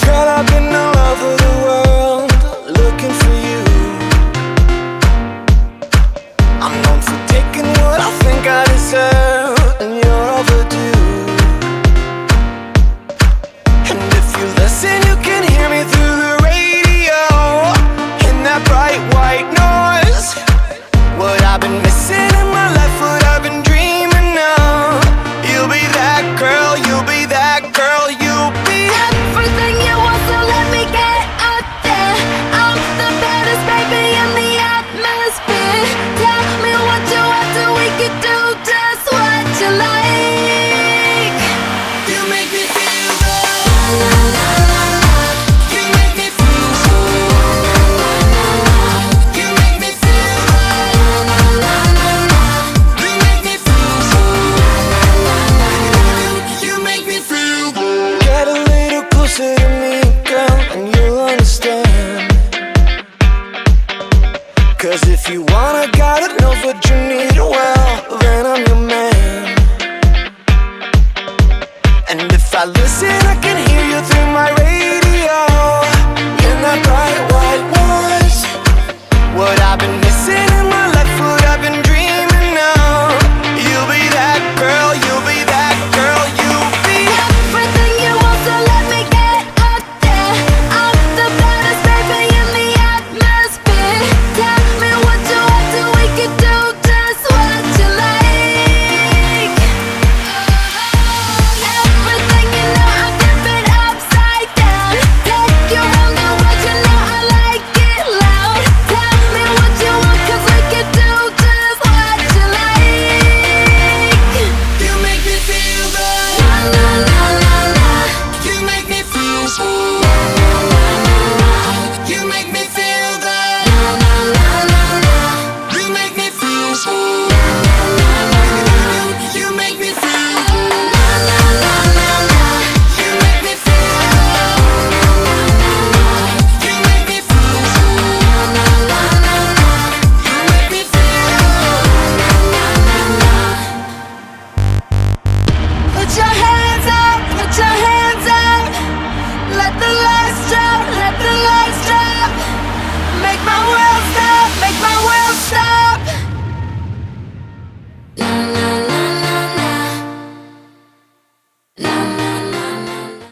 Girl, I've been all over the world looking for you. I'm known for taking what I think I deserve, and you're overdue. And if you listen, you can hear me through the radio in that bright white noise. What I've been missing in my life, what I've been dreaming of. You'll be that girl, you'll be that girl, you'll be everything you want, so let me get out there. I'm the baddest baby in the atmosphere. Tell me what you want, so we can do just what you like. You make me feel good. You make me feel good. You make me feel good. You make me feel good. You make me feel good. Get a little closer to me, girl, and you'll understand. 'Cause if you wanna, gotta know what you need, well, then I'm your man. And if I listen, I can hear you through my radio in that bright white noise. What I've been missing in my life, what I've been dreaming of. You'll be that girl, you'll be that girl, you'll be Everything you want, so let me get out there. I'm the baddest baby in the atmosphere. Tell me what you want, so we can do just what you like. Everything you know, I flip it upside down. Take you around the world, you know I like it loud. Tell me what you want, 'cause we can do just what you like. You make me feel good. La la la la. You make me feel good. You make me